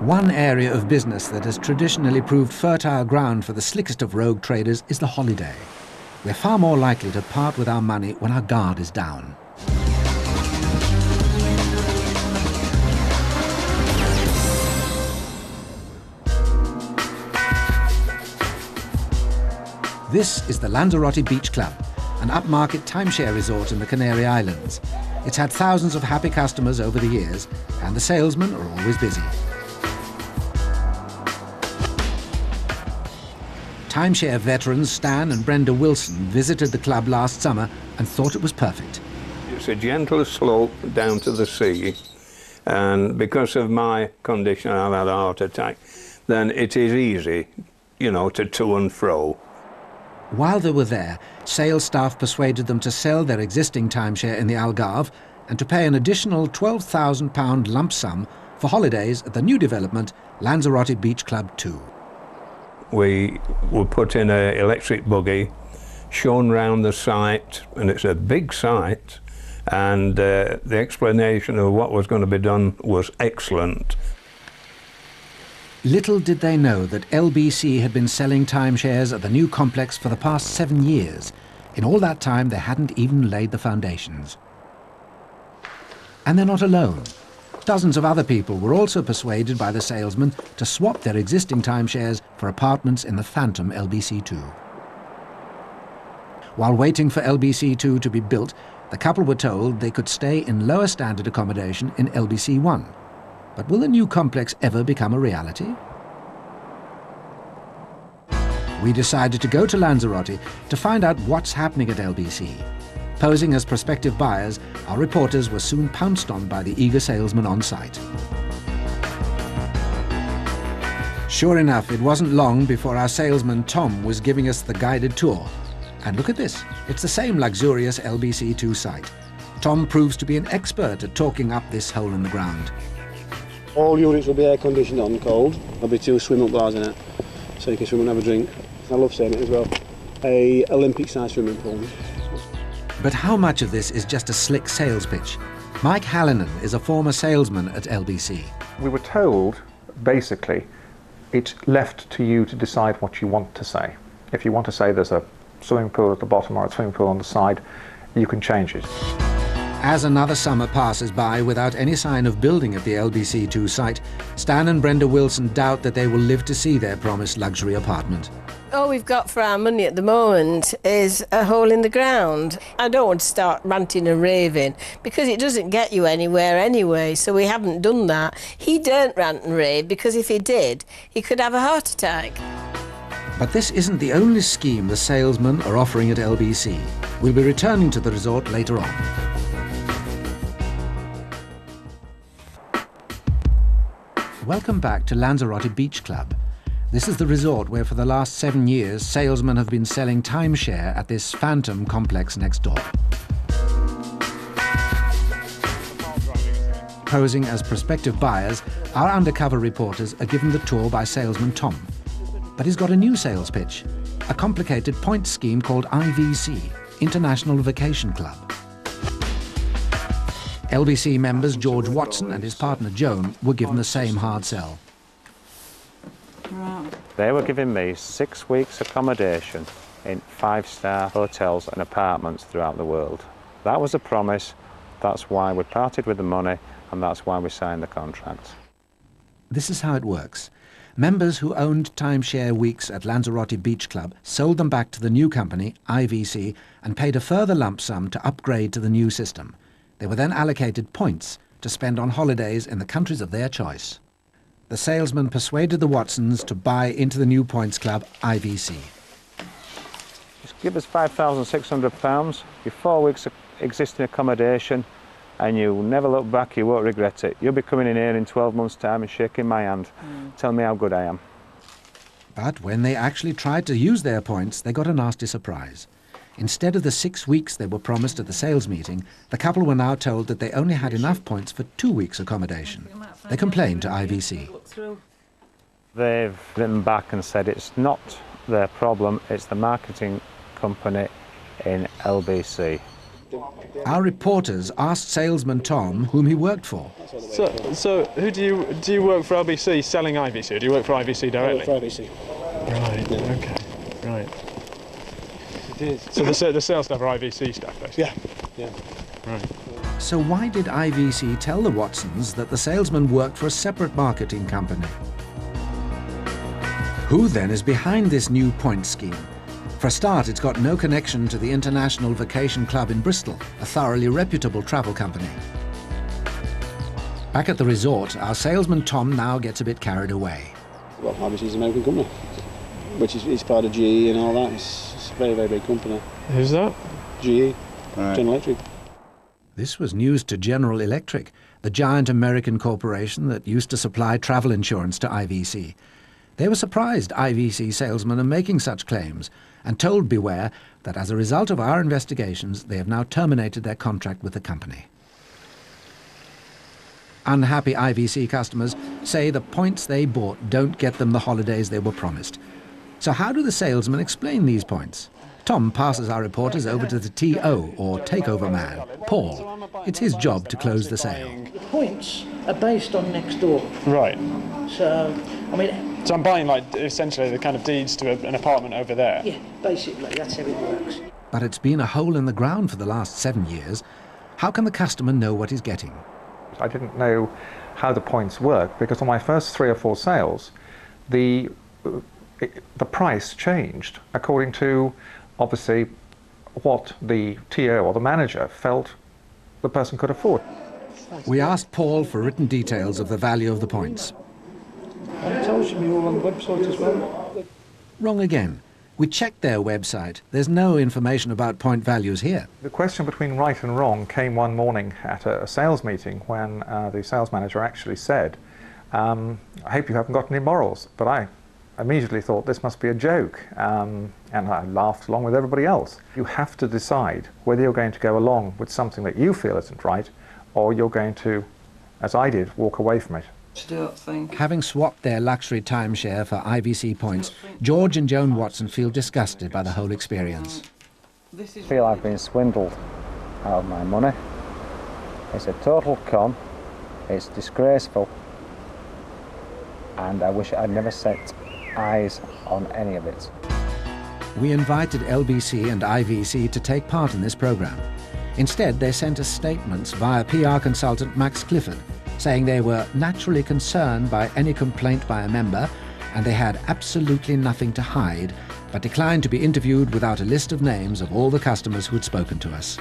One area of business that has traditionally proved fertile ground for the slickest of rogue traders is the holiday. We're far more likely to part with our money when our guard is down. This is the Lanzarote Beach Club, an upmarket timeshare resort in the Canary Islands. It's had thousands of happy customers over the years, and the salesmen are always busy. Timeshare veterans Stan and Brenda Wilson visited the club last summer and thought it was perfect. It's a gentle slope down to the sea, and because of my condition, I've had a heart attack, then it is easy, you know, to and fro. While they were there, sales staff persuaded them to sell their existing timeshare in the Algarve and to pay an additional £12,000 lump sum for holidays at the new development, Lanzarote Beach Club 2. We were put in an electric buggy, shown round the site, and it's a big site, and the explanation of what was going to be done was excellent. Little did they know that LBC had been selling timeshares at the new complex for the past 7 years. In all that time, they hadn't even laid the foundations. And they're not alone. Dozens of other people were also persuaded by the salesman to swap their existing timeshares for apartments in the phantom LBC2. While waiting for LBC2 to be built, the couple were told they could stay in lower standard accommodation in LBC1. But will the new complex ever become a reality? We decided to go to Lanzarote to find out what's happening at LBC. Posing as prospective buyers, our reporters were soon pounced on by the eager salesman on site. Sure enough, it wasn't long before our salesman Tom was giving us the guided tour. And look at this, it's the same luxurious LBC2 site. Tom proves to be an expert at talking up this hole in the ground. All units will be air conditioned on cold. There'll be 2 swim-up bars in it, so you can swim and have a drink. I love saying it as well. A Olympic-sized swimming pool. But how much of this is just a slick sales pitch? Mike Hallinan is a former salesman at LBC. We were told, basically, it's left to you to decide what you want to say. If you want to say there's a swimming pool at the bottom or a swimming pool on the side, you can change it. As another summer passes by without any sign of building at the LBC2 site, Stan and Brenda Wilson doubt that they will live to see their promised luxury apartment. All we've got for our money at the moment is a hole in the ground. I don't want to start ranting and raving because it doesn't get you anywhere anyway, so we haven't done that. He don't rant and rave because if he did, he could have a heart attack. But this isn't the only scheme the salesmen are offering at LBC. We'll be returning to the resort later on. Welcome back to Lanzarote Beach Club. This is the resort where for the last 7 years salesmen have been selling timeshare at this phantom complex next door. Posing as prospective buyers, our undercover reporters are given the tour by salesman Tom. But he's got a new sales pitch, a complicated points scheme called IVC, International Vacation Club. LBC members George Watson and his partner Joan were given the same hard sell. They were giving me 6 weeks accommodation in 5-star hotels and apartments throughout the world. That was a promise, that's why we parted with the money, and that's why we signed the contract. This is how it works. Members who owned timeshare weeks at Lanzarote Beach Club sold them back to the new company, IVC, and paid a further lump sum to upgrade to the new system. They were then allocated points to spend on holidays in the countries of their choice. The salesman persuaded the Watsons to buy into the new points club, IVC. Just give us £5,600, your 4 weeks of existing accommodation, and you'll never look back, you won't regret it. You'll be coming in here in 12 months' time and shaking my hand, telling me how good I am. But when they actually tried to use their points, they got a nasty surprise. Instead of the 6 weeks they were promised at the sales meeting, the couple were now told that they only had enough points for 2 weeks' accommodation. They complained to IVC. They've written back and said it's not their problem, it's the marketing company in LBC. Our reporters asked salesman Tom whom he worked for. So who do you work for LBC selling IVC, or do you work for IVC directly? For IVC. Right, Yeah. okay, right. It is. So the sales staff are IVC staff, basically? Yeah. Right. So why did IVC tell the Watsons that the salesman worked for a separate marketing company? Who then is behind this new points scheme? For a start, it's got no connection to the International Vacation Club in Bristol, a thoroughly reputable travel company. Back at the resort, our salesman Tom now gets a bit carried away. Well, IVC is an American company, which is part of GE and all that. It's a very, very big company. Who's that? GE, General Electric. This was news to General Electric, the giant American corporation that used to supply travel insurance to IVC. They were surprised IVC salesmen are making such claims and told Beware that as a result of our investigations, they have now terminated their contract with the company. Unhappy IVC customers say the points they bought don't get them the holidays they were promised. So how do the salesmen explain these points? Tom passes our reporters over to the TO, or takeover man, Paul. It's his job to close the sale. The points are based on next door. Right. So, I mean... So I'm buying, like, essentially the kind of deeds to an apartment over there? Yeah, basically, that's how it works. But it's been a hole in the ground for the last 7 years. How can the customer know what he's getting? I didn't know how the points work because on my first 3 or 4 sales, the price changed according to, obviously, what the TO or the manager felt the person could afford. We asked Paul for written details of the value of the points. And it tells you all on the website as well. Wrong again. We checked their website. There's no information about point values here. The question between right and wrong came one morning at a sales meeting when the sales manager actually said, I hope you haven't got any morals, but I immediately thought this must be a joke, and I laughed along with everybody else. You have to decide whether you're going to go along with something that you feel isn't right, or you're going to, as I did, walk away from it. Having swapped their luxury timeshare for IVC points, George and Joan Watson feel disgusted by the whole experience. I feel I've been swindled out of my money. It's a total con, it's disgraceful, and I wish I'd never set eyes on any of it. We invited LBC and IVC to take part in this program. Instead, they sent us statements via PR consultant Max Clifford, saying they were naturally concerned by any complaint by a member and they had absolutely nothing to hide, but declined to be interviewed without a list of names of all the customers who had spoken to us.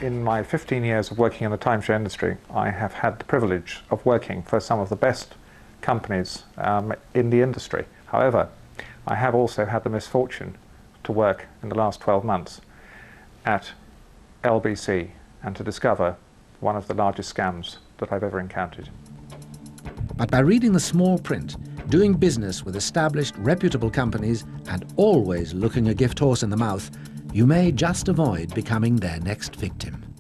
In my 15 years of working in the timeshare industry, I have had the privilege of working for some of the best companies in the industry. However, I have also had the misfortune to work in the last 12 months at LBC and to discover one of the largest scams that I've ever encountered. But by reading the small print, doing business with established, reputable companies, and always looking a gift horse in the mouth, you may just avoid becoming their next victim.